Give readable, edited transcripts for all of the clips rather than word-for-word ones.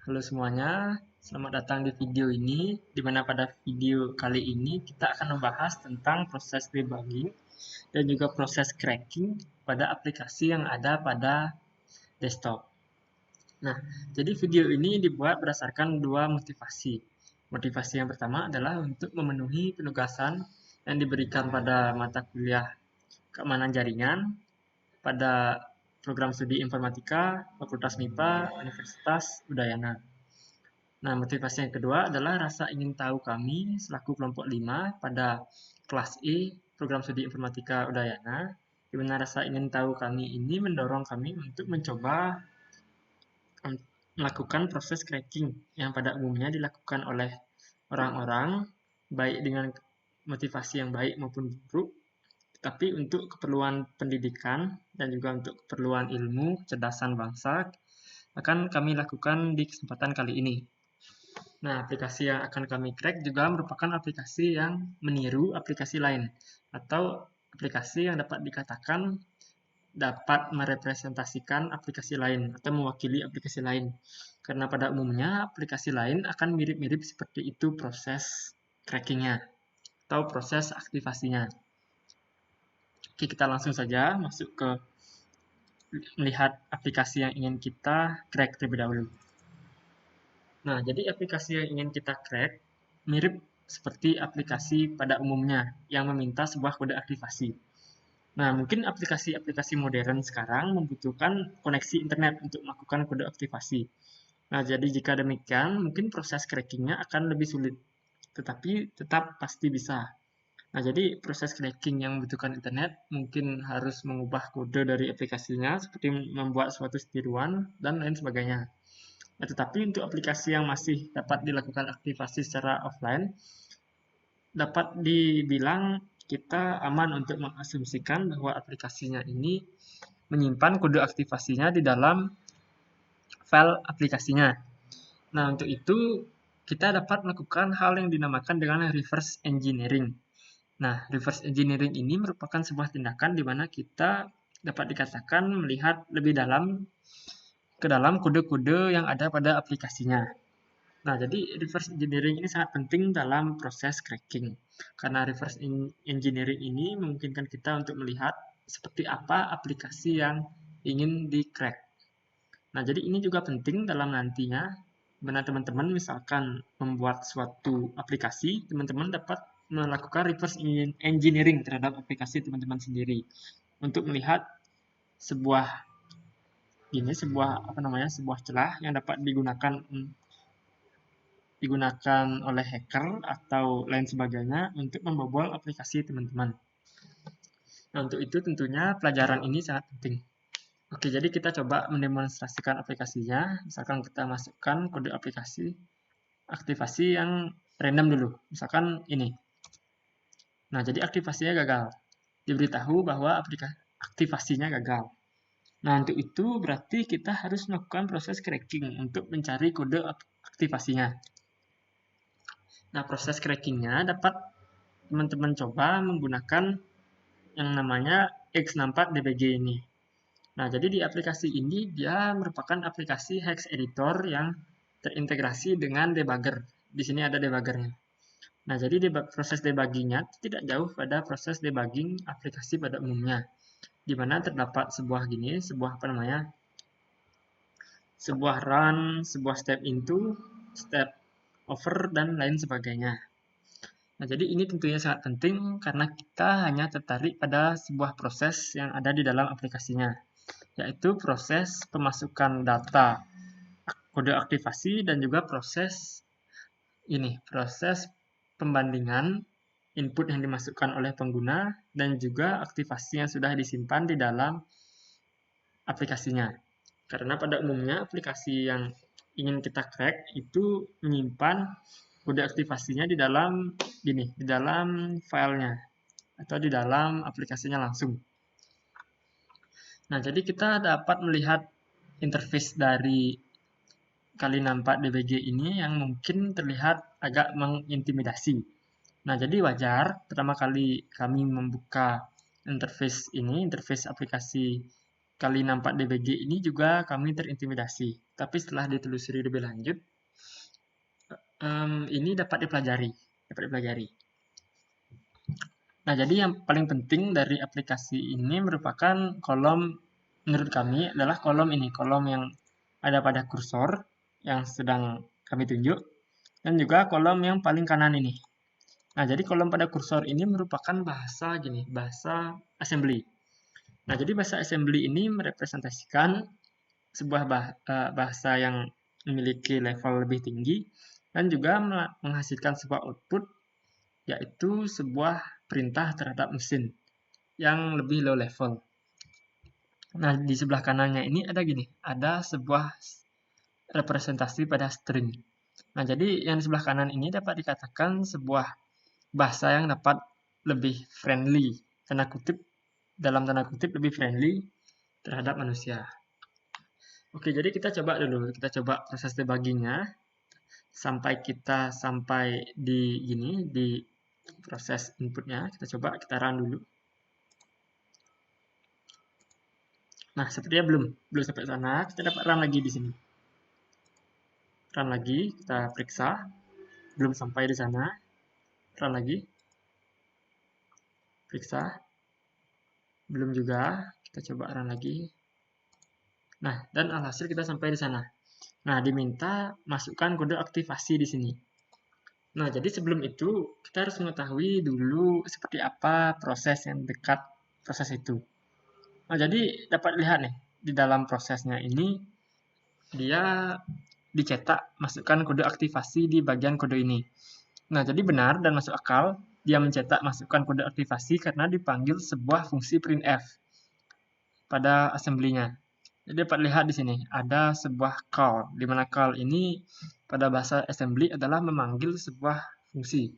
Halo semuanya, selamat datang di video ini, di mana pada video kali ini kita akan membahas tentang proses debugging dan juga proses cracking pada aplikasi yang ada pada desktop. Nah, jadi video ini dibuat berdasarkan dua motivasi. Motivasi yang pertama adalah untuk memenuhi penugasan yang diberikan pada mata kuliah keamanan jaringan pada program studi informatika Fakultas MIPA Universitas Udayana. Nah, motivasi yang kedua adalah rasa ingin tahu kami selaku kelompok 5 pada kelas E program studi informatika Udayana, di mana rasa ingin tahu kami ini mendorong kami untuk mencoba melakukan proses cracking yang pada umumnya dilakukan oleh orang-orang baik dengan motivasi yang baik maupun buruk, tapi untuk keperluan pendidikan dan juga untuk keperluan ilmu kecerdasan bangsa akan kami lakukan di kesempatan kali ini. Nah, aplikasi yang akan kami crack juga merupakan aplikasi yang meniru aplikasi lain atau aplikasi yang dapat dikatakan dapat merepresentasikan aplikasi lain atau mewakili aplikasi lain. Karena pada umumnya aplikasi lain akan mirip-mirip seperti itu proses crackingnya atau proses aktivasinya. Oke, kita langsung saja masuk ke melihat aplikasi yang ingin kita crack terlebih dahulu. Nah, jadi aplikasi yang ingin kita crack mirip seperti aplikasi pada umumnya yang meminta sebuah kode aktivasi. Nah, mungkin aplikasi-aplikasi modern sekarang membutuhkan koneksi internet untuk melakukan kode aktivasi. Nah, jadi jika demikian, mungkin proses crackingnya akan lebih sulit, tetapi tetap pasti bisa. Nah, jadi proses cracking yang membutuhkan internet mungkin harus mengubah kode dari aplikasinya, seperti membuat suatu tiruan dan lain sebagainya. Nah, tetapi untuk aplikasi yang masih dapat dilakukan aktivasi secara offline, dapat dibilang kita aman untuk mengasumsikan bahwa aplikasinya ini menyimpan kode aktivasinya di dalam file aplikasinya. Nah, untuk itu kita dapat melakukan hal yang dinamakan dengan reverse engineering. Nah, reverse engineering ini merupakan sebuah tindakan di mana kita dapat dikatakan melihat lebih dalam ke dalam kode-kode yang ada pada aplikasinya. Nah, jadi reverse engineering ini sangat penting dalam proses cracking. Karena reverse engineering ini memungkinkan kita untuk melihat seperti apa aplikasi yang ingin di-crack. Nah, jadi ini juga penting dalam nantinya, mana teman-teman misalkan membuat suatu aplikasi, teman-teman dapat melakukan reverse engineering terhadap aplikasi teman-teman sendiri untuk melihat sebuah sebuah celah yang dapat digunakan oleh hacker atau lain sebagainya untuk membobol aplikasi teman-teman. Nah, untuk itu tentunya pelajaran ini sangat penting. Oke, jadi kita coba mendemonstrasikan aplikasinya. Misalkan kita masukkan kode aplikasi aktivasi yang random dulu. Misalkan ini. Nah, jadi aktivasinya gagal. Diberitahu bahwa aktivasinya gagal. Nah, untuk itu berarti kita harus melakukan proses cracking untuk mencari kode aktivasinya. Nah, proses crackingnya dapat teman-teman coba menggunakan yang namanya X64DBG ini. Nah, jadi di aplikasi ini dia merupakan aplikasi hex editor yang terintegrasi dengan debugger. Di sini ada debuggernya. Nah, jadi proses debuggingnya tidak jauh pada proses debugging aplikasi pada umumnya, di mana terdapat sebuah run, sebuah step into, step over, dan lain sebagainya. Nah, jadi ini tentunya sangat penting karena kita hanya tertarik pada sebuah proses yang ada di dalam aplikasinya, yaitu proses pemasukan data kode aktivasi dan juga proses pembandingan input yang dimasukkan oleh pengguna dan juga aktivasi yang sudah disimpan di dalam aplikasinya. Karena pada umumnya aplikasi yang ingin kita crack itu menyimpan kode aktivasinya di dalam filenya atau di dalam aplikasinya langsung. Nah, jadi kita dapat melihat interface dari Kali64DBG ini yang mungkin terlihat agak mengintimidasi. Nah, jadi wajar pertama kali kami membuka interface aplikasi Kali64DBG ini juga kami terintimidasi. tapi setelah ditelusuri lebih lanjut, ini dapat dipelajari. Nah, jadi yang paling penting dari aplikasi ini merupakan kolom, menurut kami adalah kolom ini, kolom yang ada pada kursor yang sedang kami tunjuk, dan juga kolom yang paling kanan ini. Nah, jadi kolom pada kursor ini merupakan bahasa assembly. Nah, jadi bahasa assembly ini merepresentasikan sebuah bahasa yang memiliki level lebih tinggi dan juga menghasilkan sebuah output, yaitu sebuah perintah terhadap mesin yang lebih low level. Nah, di sebelah kanannya ini ada sebuah representasi pada string. Nah, jadi yang di sebelah kanan ini dapat dikatakan sebuah bahasa yang dapat lebih friendly, dalam tanda kutip lebih friendly terhadap manusia. Oke, jadi kita coba proses debuggingnya sampai di proses inputnya. Kita run dulu. Nah, sepertinya belum sampai sana. Kita dapat run lagi di sini. Run lagi, kita periksa. Belum sampai di sana. Run lagi. Periksa. Belum juga. Kita coba run lagi. Nah, dan alhasil kita sampai di sana. Nah, diminta masukkan kode aktivasi di sini. Nah, jadi sebelum itu kita harus mengetahui dulu seperti apa proses yang dekat proses itu. Nah, jadi dapat lihat nih, di dalam prosesnya ini dia dicetak masukkan kode aktivasi di bagian kode ini. Nah, jadi benar dan masuk akal dia mencetak masukkan kode aktivasi karena dipanggil sebuah fungsi printf pada assembly-nya. Jadi dapat lihat di sini ada sebuah call, di mana call ini pada bahasa assembly adalah memanggil sebuah fungsi.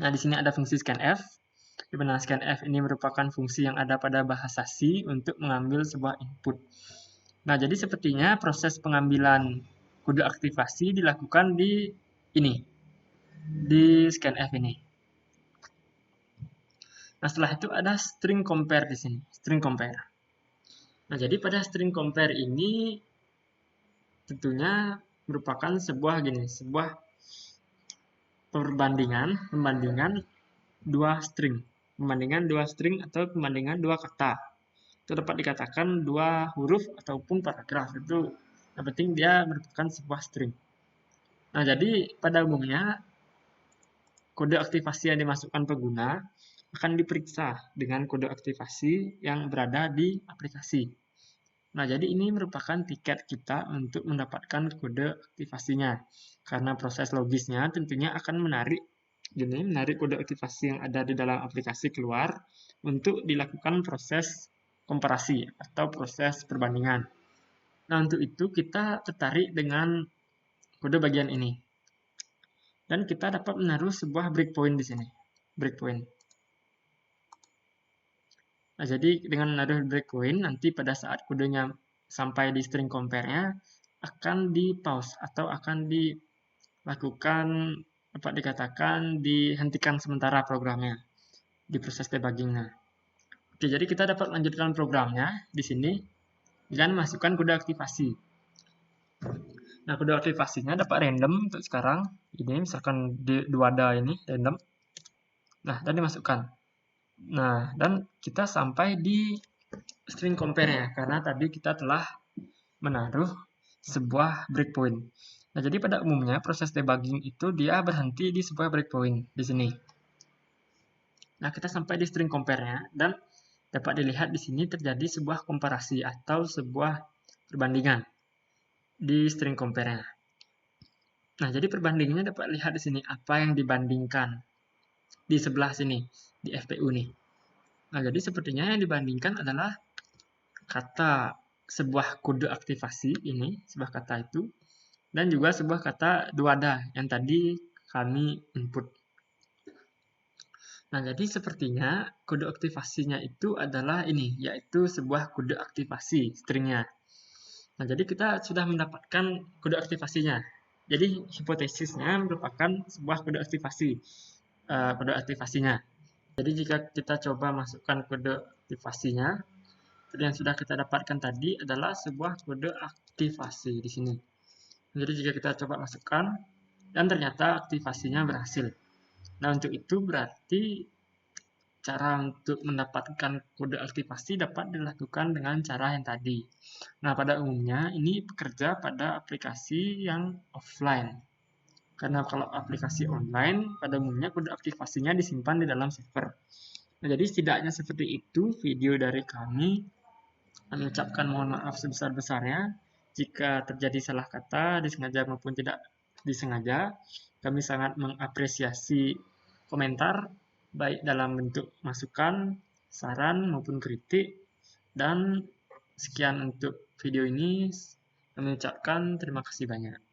Nah, di sini ada fungsi scanf, di mana scanf ini merupakan fungsi yang ada pada bahasa C untuk mengambil sebuah input. Nah, jadi sepertinya proses pengambilan kode aktivasi dilakukan di scanf ini. Nah, setelah itu ada string compare di sini, string compare. Nah, jadi pada string compare ini tentunya merupakan sebuah perbandingan dua string. Pembandingan dua string atau pembandingan dua kata. Itu dapat dikatakan dua huruf ataupun paragraf. Itu yang penting dia merupakan sebuah string. Nah, jadi pada umumnya kode aktivasi yang dimasukkan pengguna akan diperiksa dengan kode aktivasi yang berada di aplikasi. Nah, jadi ini merupakan tiket kita untuk mendapatkan kode aktivasinya. Karena proses logisnya tentunya akan menarik kode aktivasi yang ada di dalam aplikasi keluar untuk dilakukan proses komparasi atau proses perbandingan. Nah, untuk itu kita tertarik dengan kode bagian ini. Dan kita dapat menaruh sebuah breakpoint di sini. Breakpoint. Nah, jadi dengan menaruh breakpoint, nanti pada saat kodenya sampai di string compare-nya, akan di pause atau akan dilakukan, dapat dikatakan dihentikan sementara programnya di proses debugging-nya. Oke, jadi kita dapat lanjutkan programnya di sini dengan masukkan kode aktivasi. Nah, kode aktivasinya dapat random untuk sekarang. Ini misalkan di 2D ini random. Nah, dan dimasukkan. Nah, dan kita sampai di string compare-nya karena tadi kita telah menaruh sebuah breakpoint. Nah, jadi pada umumnya proses debugging itu dia berhenti di sebuah breakpoint di sini. Nah, kita sampai di string compare-nya dan dapat dilihat di sini terjadi sebuah komparasi atau sebuah perbandingan di string compare-nya. Nah, jadi perbandingannya dapat lihat di sini apa yang dibandingkan di sebelah sini di FPU nih. Nah, jadi sepertinya yang dibandingkan adalah kata sebuah kode aktivasi ini, sebuah kata itu, dan juga sebuah kata 2D yang tadi kami input. Nah, jadi sepertinya kode aktivasinya itu adalah ini, yaitu sebuah kode aktivasi stringnya. Nah, jadi kita sudah mendapatkan kode aktivasinya. Jadi hipotesisnya merupakan sebuah kode aktivasinya. Jadi jika kita coba masukkan kode aktivasinya, Seperti yang sudah kita dapatkan tadi adalah sebuah kode aktivasi di sini. Jadi jika kita coba masukkan dan ternyata aktivasinya berhasil. Nah, untuk itu berarti cara untuk mendapatkan kode aktivasi dapat dilakukan dengan cara yang tadi. Nah, pada umumnya ini bekerja pada aplikasi yang offline. Karena kalau aplikasi online, pada umumnya kode aktivasinya disimpan di dalam server. Nah, jadi setidaknya seperti itu video dari kami. Kami ucapkan mohon maaf sebesar-besarnya jika terjadi salah kata, disengaja maupun tidak disengaja. Kami sangat mengapresiasi komentar, baik dalam bentuk masukan, saran, maupun kritik. Dan sekian untuk video ini. Kami ucapkan terima kasih banyak.